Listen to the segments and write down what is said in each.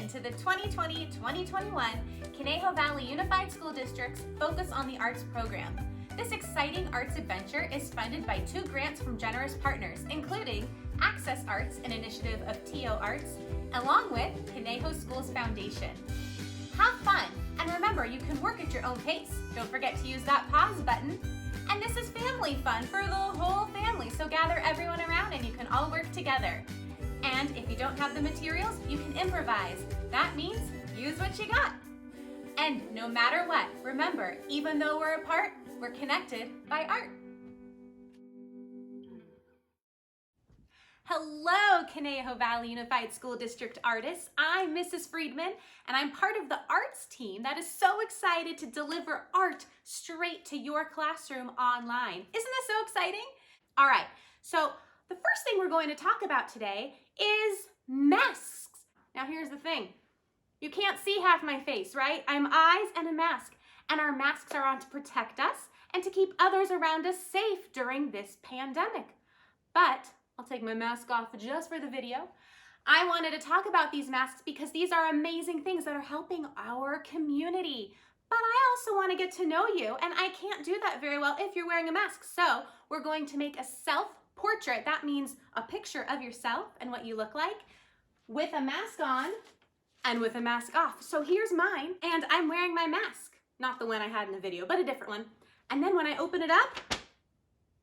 in to the 2020-2021 Conejo Valley Unified School District's Focus on the Arts program. This exciting arts adventure is funded by 2 grants from generous partners, including Access Arts, an initiative of TO Arts, along with Conejo Schools Foundation. Have fun, and remember, you can work at your own pace. Don't forget to use that pause button. And this is family fun for the whole family, so gather everyone around and you can all work together. And if you don't have the materials, you can improvise. That means use what you got. And no matter what, remember, even though we're apart, we're connected by art. Hello, Conejo Valley Unified School District artists. I'm Mrs. Friedman, and I'm part of the arts team that is so excited to deliver art straight to your classroom online. Isn't this so exciting? All right, so the first thing we're going to talk about today is masks. Now here's the thing. You can't see half my face, right? I'm eyes and a mask, and our masks are on to protect us and to keep others around us safe during this pandemic. But I'll take my mask off just for the video. I wanted to talk about these masks because these are amazing things that are helping our community. But I also want to get to know you, and I can't do that very well if you're wearing a mask. So we're going to make a self-portrait. That means a picture of yourself and what you look like with a mask on and with a mask off. So here's mine, and I'm wearing my mask. Not the one I had in the video, but a different one. And then when I open it up,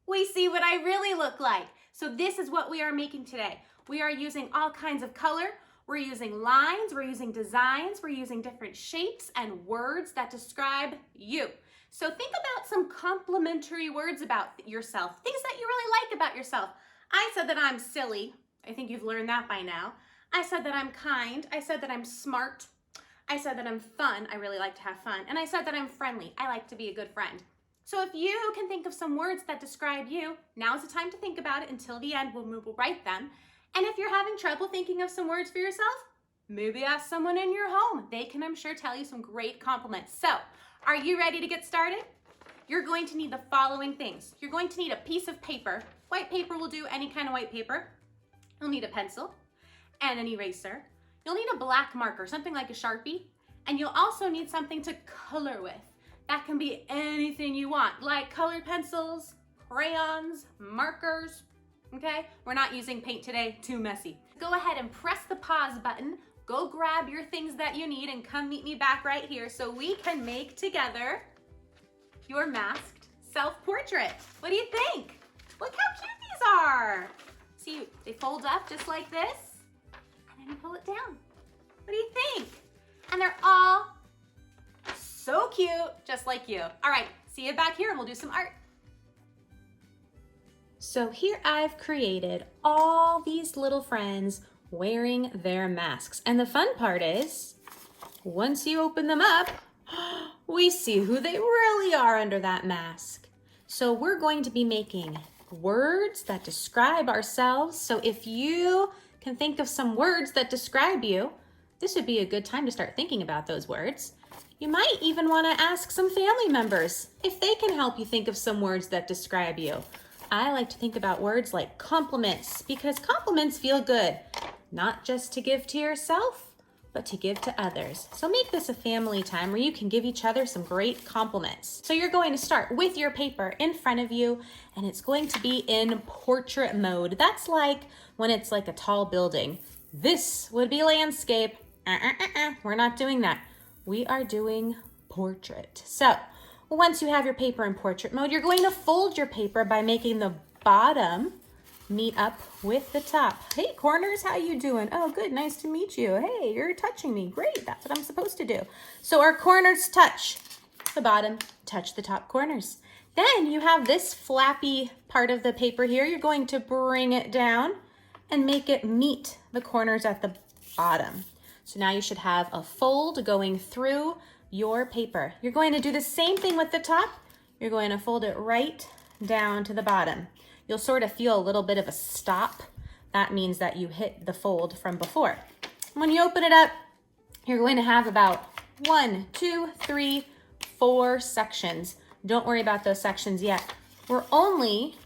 we see what I really look like. So this is what we are making today. We are using all kinds of color. We're using lines, we're using designs, we're using different shapes and words that describe you. So think about some complimentary words about yourself, things that you really like about yourself. I said that I'm silly. I think you've learned that by now. I said that I'm kind. I said that I'm smart. I said that I'm fun. I really like to have fun. And I said that I'm friendly. I like to be a good friend. So if you can think of some words that describe you, now's the time to think about it until the end when we will write them. And if you're having trouble thinking of some words for yourself, maybe ask someone in your home. They can, I'm sure, tell you some great compliments. So, are you ready to get started? You're going to need the following things. You're going to need a piece of paper. White paper will do, any kind of white paper. You'll need a pencil and an eraser. You'll need a black marker, something like a Sharpie. And you'll also need something to color with. That can be anything you want, like colored pencils, crayons, markers, okay? We're not using paint today, too messy. Go ahead and press the pause button, go grab your things that you need and come meet me back right here so we can make together your masked self-portrait. What do you think? Look how cute these are. See, they fold up just like this, and then you pull it down. What do you think? And they're all so cute, just like you. All right, see you back here and we'll do some art. So here I've created all these little friends wearing their masks. And the fun part is, once you open them up, we see who they really are under that mask. So we're going to be making words that describe ourselves. So if you can think of some words that describe you, this would be a good time to start thinking about those words. You might even want to ask some family members if they can help you think of some words that describe you. I like to think about words like compliments because compliments feel good, not just to give to yourself, but to give to others. So make this a family time where you can give each other some great compliments. So you're going to start with your paper in front of you, and it's going to be in portrait mode. That's like when it's like a tall building. This would be landscape. We're not doing that. We are doing portrait. So once you have your paper in portrait mode, you're going to fold your paper by making the bottom meet up with the top. Hey, corners, how you doing? Oh, good, nice to meet you. Hey, you're touching me. Great, that's what I'm supposed to do. So our corners touch the bottom, touch the top corners. Then you have this flappy part of the paper here. You're going to bring it down and make it meet the corners at the bottom. So now you should have a fold going through your paper. You're going to do the same thing with the top. You're going to fold it right down to the bottom. You'll sort of feel a little bit of a stop. That means that you hit the fold from before. When you open it up, you're going to have about 1, 2, 3, 4 sections. Don't worry about those sections yet. We're only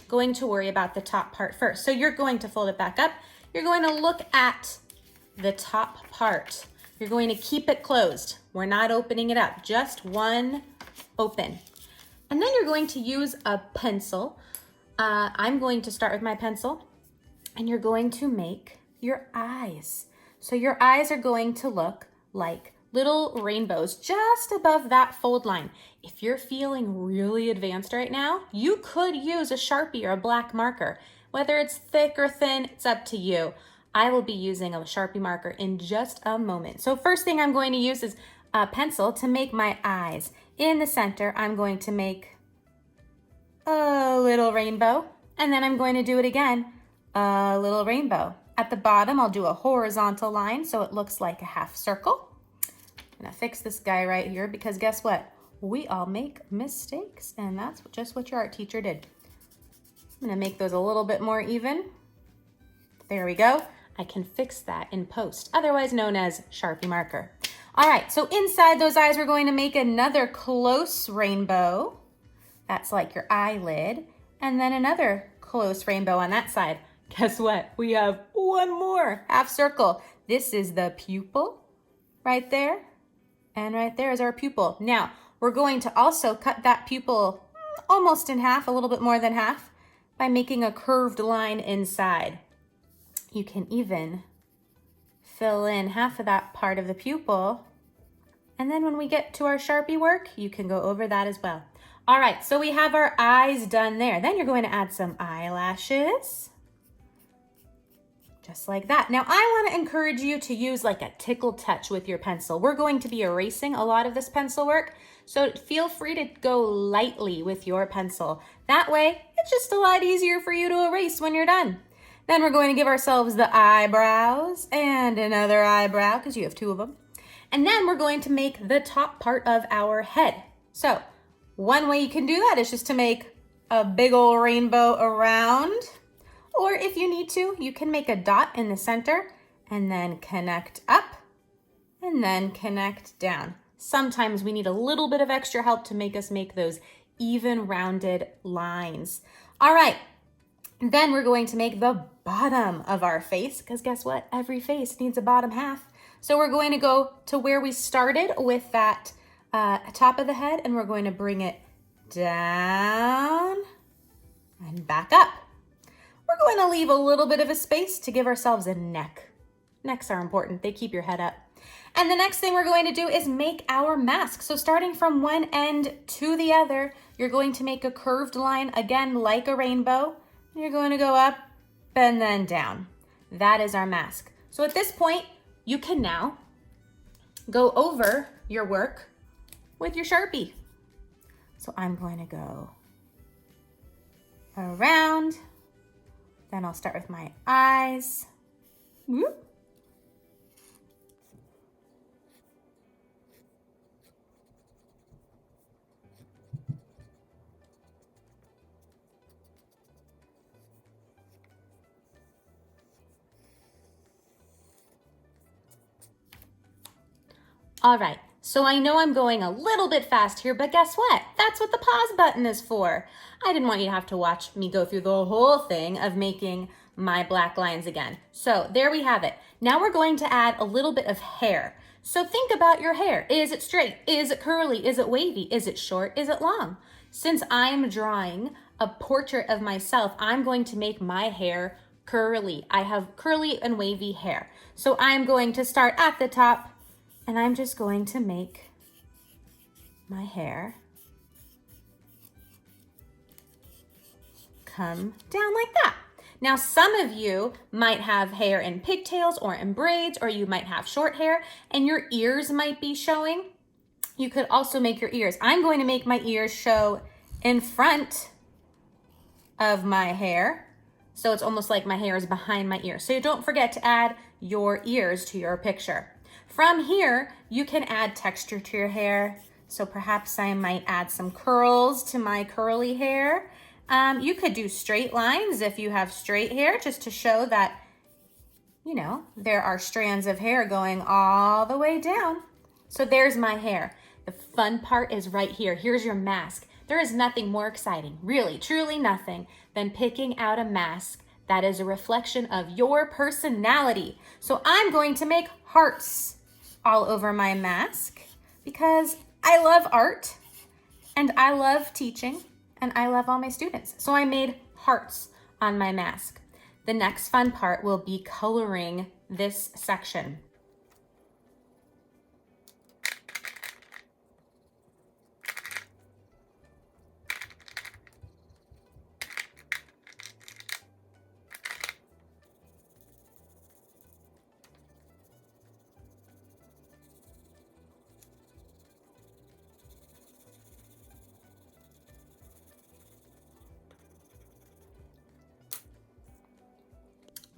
going to worry about the top part first. So you're going to fold it back up. You're going to look at the top part. You're going to keep it closed. We're not opening it up, just one open. And then you're going to use a pencil. I'm going to start with my pencil, and you're going to make your eyes. So your eyes are going to look like little rainbows just above that fold line. If you're feeling really advanced right now, you could use a Sharpie or a black marker. Whether it's thick or thin, it's up to you. I will be using a Sharpie marker in just a moment. So first thing I'm going to use is a pencil to make my eyes. In the center, I'm going to make a little rainbow, and then I'm going to do it again, a little rainbow. At the bottom, I'll do a horizontal line so it looks like a half circle. I'm gonna fix this guy right here because guess what? We all make mistakes, and that's just what your art teacher did. I'm gonna make those a little bit more even. There we go. I can fix that in post, otherwise known as Sharpie marker. All right, so inside those eyes, we're going to make another close rainbow. That's like your eyelid. And then another close rainbow on that side. Guess what? We have one more half circle. This is the pupil right there. And right there is our pupil. Now, we're going to also cut that pupil almost in half, a little bit more than half, by making a curved line inside. You can even fill in half of that part of the pupil. And then when we get to our Sharpie work, you can go over that as well. All right, so we have our eyes done there. Then you're going to add some eyelashes. Just like that. Now I want to encourage you to use like a tickle touch with your pencil. We're going to be erasing a lot of this pencil work, so feel free to go lightly with your pencil. That way, it's just a lot easier for you to erase when you're done. Then we're going to give ourselves the eyebrows and another eyebrow because you have two of them. And then we're going to make the top part of our head. So one way you can do that is just to make a big old rainbow around. Or if you need to, you can make a dot in the center and then connect up and then connect down. Sometimes we need a little bit of extra help to make us make those even rounded lines. All right, then we're going to make the bottom of our face because guess what? Every face needs a bottom half. So we're going to go to where we started with that top of the head, and we're going to bring it down and back up. We're going to leave a little bit of a space to give ourselves a neck. Necks are important. They keep your head up. And the next thing we're going to do is make our mask. So starting from one end to the other, you're going to make a curved line, again, like a rainbow. You're going to go up and then down. That is our mask. So at this point, you can now go over your work with your Sharpie. So I'm going to go around. Then I'll start with my eyes. Whoop. All right, so I know I'm going a little bit fast here, but guess what? That's what the pause button is for. I didn't want you to have to watch me go through the whole thing of making my black lines again. So there we have it. Now we're going to add a little bit of hair. So think about your hair. Is it straight? Is it curly? Is it wavy? Is it short? Is it long? Since I'm drawing a portrait of myself, I'm going to make my hair curly. I have curly and wavy hair. So I'm going to start at the top, and I'm just going to make my hair come down like that. Now, some of you might have hair in pigtails or in braids, or you might have short hair and your ears might be showing. You could also make your ears. I'm going to make my ears show in front of my hair. So it's almost like my hair is behind my ear. So don't forget to add your ears to your picture. From here, you can add texture to your hair. So perhaps I might add some curls to my curly hair. You could do straight lines if you have straight hair, just to show that, you know, there are strands of hair going all the way down. So there's my hair. The fun part is right here. Here's your mask. There is nothing more exciting, really, truly nothing, than picking out a mask That is a reflection of your personality. So I'm going to make hearts all over my mask because I love art and I love teaching and I love all my students. So I made hearts on my mask. The next fun part will be coloring this section.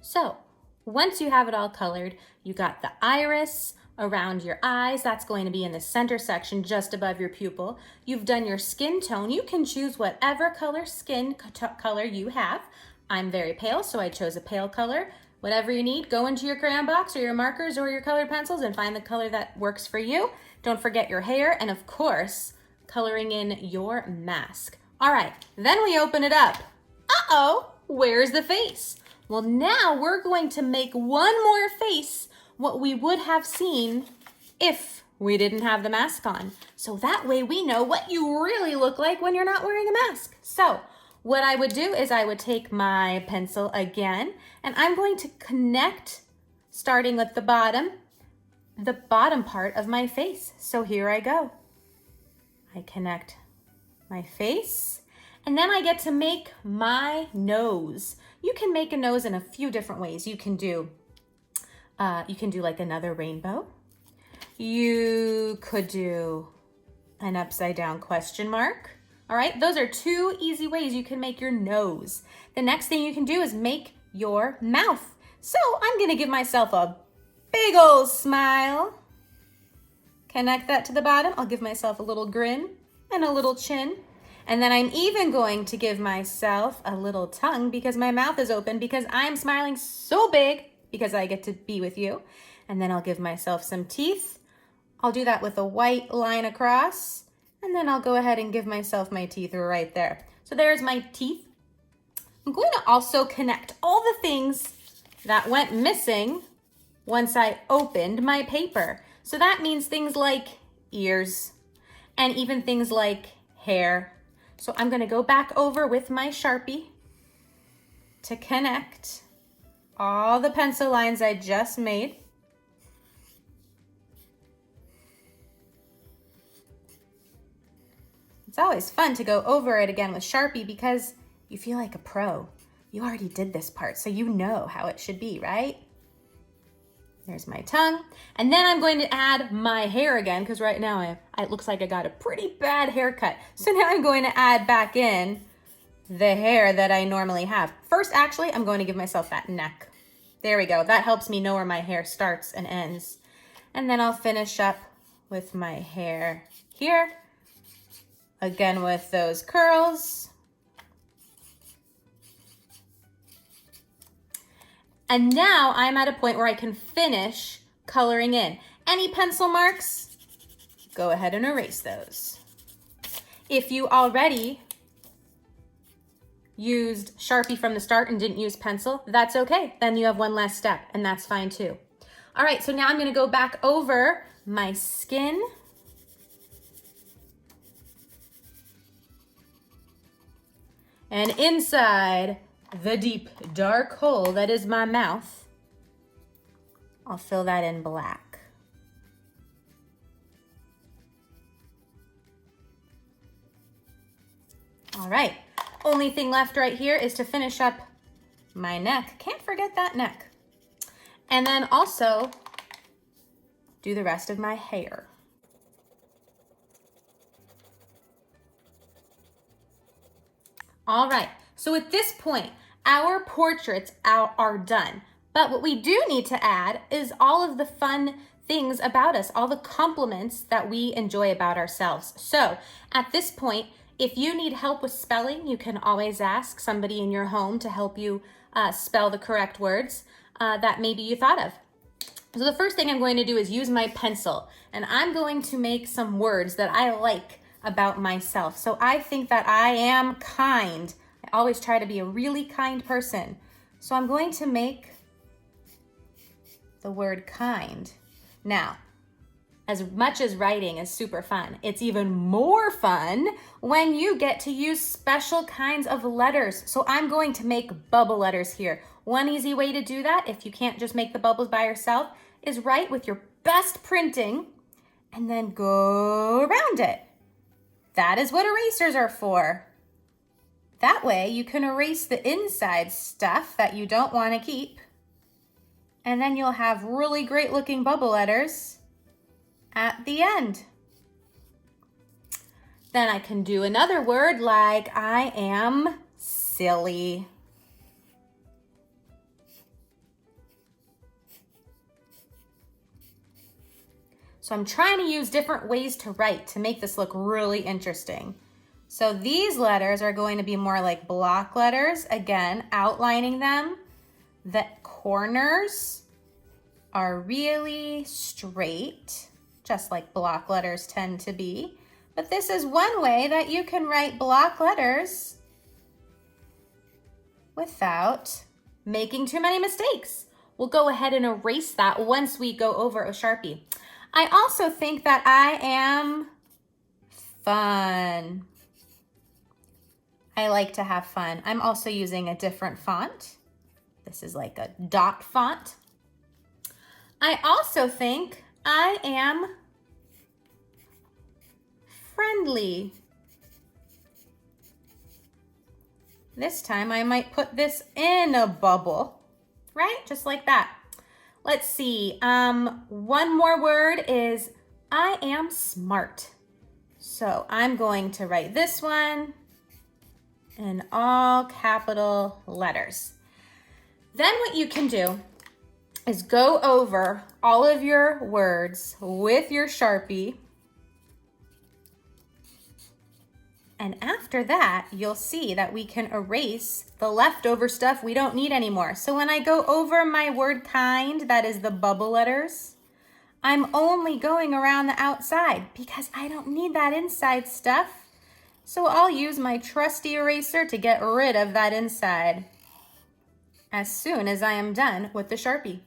So once you have it all colored, you got the iris around your eyes. That's going to be in the center section just above your pupil. You've done your skin tone. You can choose whatever color skin color you have. I'm very pale, so I chose a pale color. Whatever you need, go into your crayon box or your markers or your colored pencils and find the color that works for you. Don't forget your hair and, of course, coloring in your mask. All right, then we open it up. Uh-oh, where's the face? Well, now we're going to make one more face what we would have seen if we didn't have the mask on. So that way we know what you really look like when you're not wearing a mask. So what I would do is I would take my pencil again, and I'm going to connect, starting with the bottom part of my face. So here I go. I connect my face, and then I get to make my nose. You can make a nose in a few different ways. You can do like another rainbow. You could do an upside down question mark. All right, those are two easy ways you can make your nose. The next thing you can do is make your mouth. So I'm gonna give myself a big old smile. Connect that to the bottom. I'll give myself a little grin and a little chin. And then I'm even going to give myself a little tongue because my mouth is open because I'm smiling so big because I get to be with you. And then I'll give myself some teeth. I'll do that with a white line across. And then I'll go ahead and give myself my teeth right there. So there's my teeth. I'm going to also connect all the things that went missing once I opened my paper. So that means things like ears and even things like hair. So I'm gonna go back over with my Sharpie to connect all the pencil lines I just made. It's always fun to go over it again with Sharpie because you feel like a pro. You already did this part, so you know how it should be, right? There's my tongue. And then I'm going to add my hair again because right now it looks like I got a pretty bad haircut. So now I'm going to add back in the hair that I normally have. First, actually, I'm going to give myself that neck. There we go. That helps me know where my hair starts and ends. And then I'll finish up with my hair here. Again with those curls. And now I'm at a point where I can finish coloring in. Any pencil marks? Go ahead and erase those. If you already used Sharpie from the start and didn't use pencil, that's okay. Then you have one less step and that's fine too. All right, so now I'm gonna go back over my skin. And inside the deep, dark hole that is my mouth, I'll fill that in black. All right, only thing left right here is to finish up my neck. Can't forget that neck. And then also do the rest of my hair. All right, so at this point, our portraits are done. But what we do need to add is all of the fun things about us, all the compliments that we enjoy about ourselves. So at this point, if you need help with spelling, you can always ask somebody in your home to help you spell the correct words that maybe you thought of. So the first thing I'm going to do is use my pencil, and I'm going to make some words that I like about myself. So I think that I am kind. I always try to be a really kind person. So I'm going to make the word kind. Now, as much as writing is super fun, it's even more fun when you get to use special kinds of letters. So I'm going to make bubble letters here. One easy way to do that, if you can't just make the bubbles by yourself, is write with your best printing and then go around it. That is what erasers are for. That way you can erase the inside stuff that you don't want to keep, and then you'll have really great looking bubble letters at the end. Then I can do another word like I am silly. So I'm trying to use different ways to write to make this look really interesting. So these letters are going to be more like block letters, again, outlining them. The corners are really straight, just like block letters tend to be. But this is one way that you can write block letters without making too many mistakes. We'll go ahead and erase that once we go over a Sharpie. I also think that I am fun. I like to have fun. I'm also using a different font. This is like a dot font. I also think I am friendly. This time I might put this in a bubble, right? Just like that. Let's see. One more word is I am smart. So I'm going to write this one in all capital letters. Then what you can do is go over all of your words with your Sharpie. And after that, you'll see that we can erase the leftover stuff we don't need anymore. So when I go over my word kind, that is the bubble letters, I'm only going around the outside because I don't need that inside stuff. So I'll use my trusty eraser to get rid of that inside as soon as I am done with the Sharpie.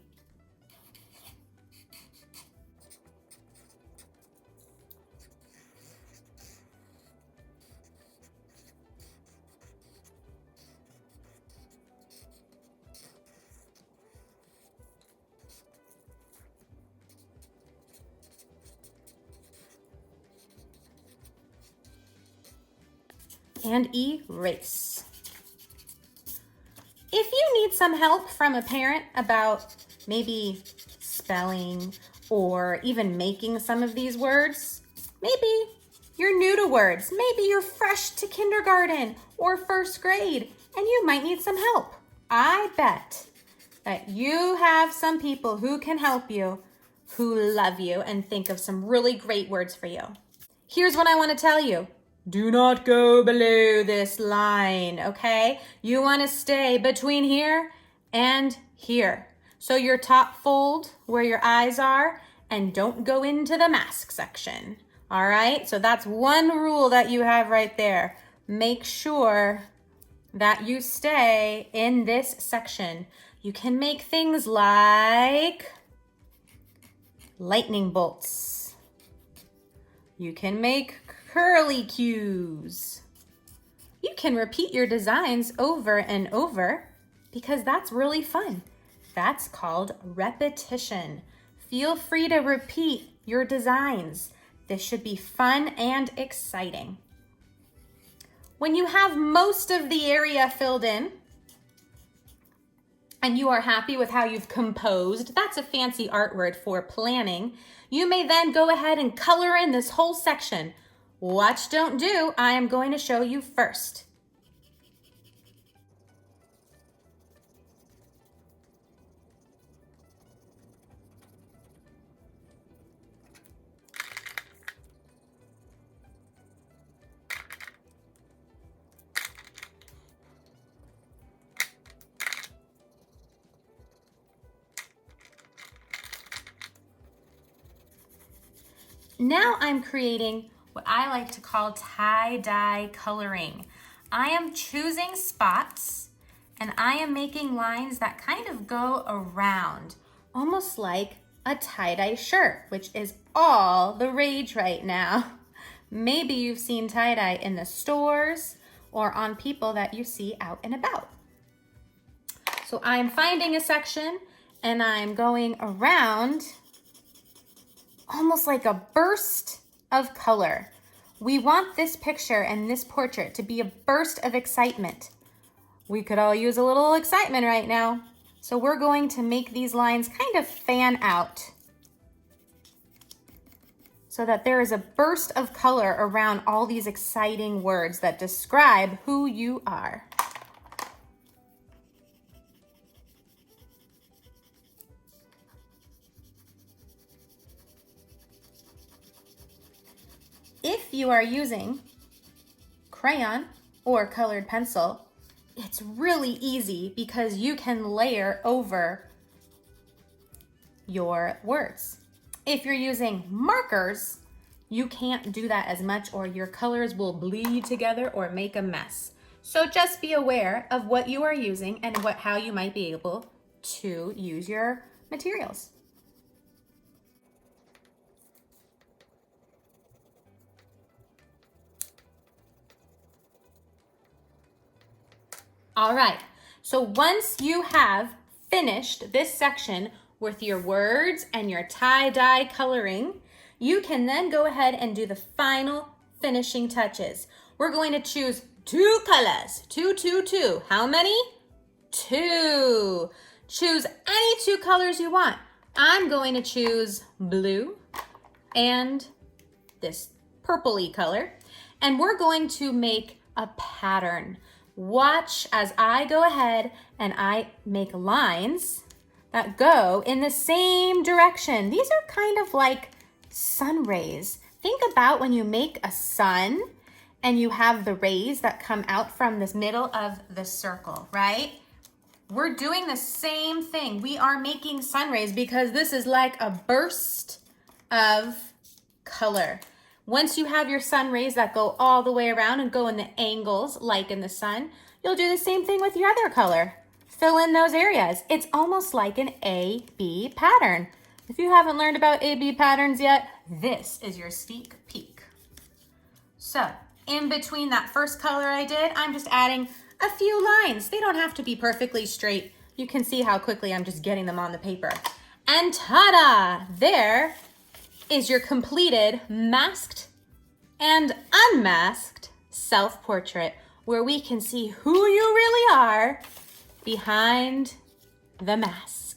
And erase. If you need some help from a parent about maybe spelling or even making some of these words, maybe you're new to words, maybe you're fresh to kindergarten or first grade and you might need some help. I bet that you have some people who can help you, who love you and think of some really great words for you. Here's what I want to tell you. Do not go below this line, okay? You want to stay between here and here. So your top fold where your eyes are and don't go into the mask section, all right? So that's one rule that you have right there. Make sure that you stay in this section. You can make things like lightning bolts. You can make curly cues. You can repeat your designs over and over because that's really fun. That's called repetition. Feel free to repeat your designs. This should be fun and exciting. When you have most of the area filled in and you are happy with how you've composed, that's a fancy art word for planning, you may then go ahead and color in this whole section. Watch, don't do. I am going to show you first. Now I'm creating what I like to call tie-dye coloring. I am choosing spots and I am making lines that kind of go around, almost like a tie-dye shirt, which is all the rage right now. Maybe you've seen tie-dye in the stores or on people that you see out and about. So I'm finding a section and I'm going around almost like a burst of color. We want this picture and this portrait to be a burst of excitement. We could all use a little excitement right now. So we're going to make these lines kind of fan out so that there is a burst of color around all these exciting words that describe who you are. If you are using crayon or colored pencil, it's really easy because you can layer over your words. If you're using markers, you can't do that as much or your colors will bleed together or make a mess. So just be aware of what you are using and how you might be able to use your materials. All right, so once you have finished this section with your words and your tie-dye coloring, you can then go ahead and do the final finishing touches. We're going to choose 2 colors, 2. How many? 2. Choose any 2 colors you want. I'm going to choose blue and this purpley color, and we're going to make a pattern. Watch as I go ahead and I make lines that go in the same direction. These are kind of like sun rays. Think about when you make a sun and you have the rays that come out from this middle of the circle, right? We're doing the same thing. We are making sun rays because this is like a burst of color. Once you have your sun rays that go all the way around and go in the angles like in the sun, you'll do the same thing with your other color. Fill in those areas. It's almost like an A-B pattern. If you haven't learned about A-B patterns yet, this is your sneak peek. So in between that first color I did, I'm just adding a few lines. They don't have to be perfectly straight. You can see how quickly I'm just getting them on the paper. And ta-da! There is your completed masked and unmasked self-portrait where we can see who you really are behind the mask.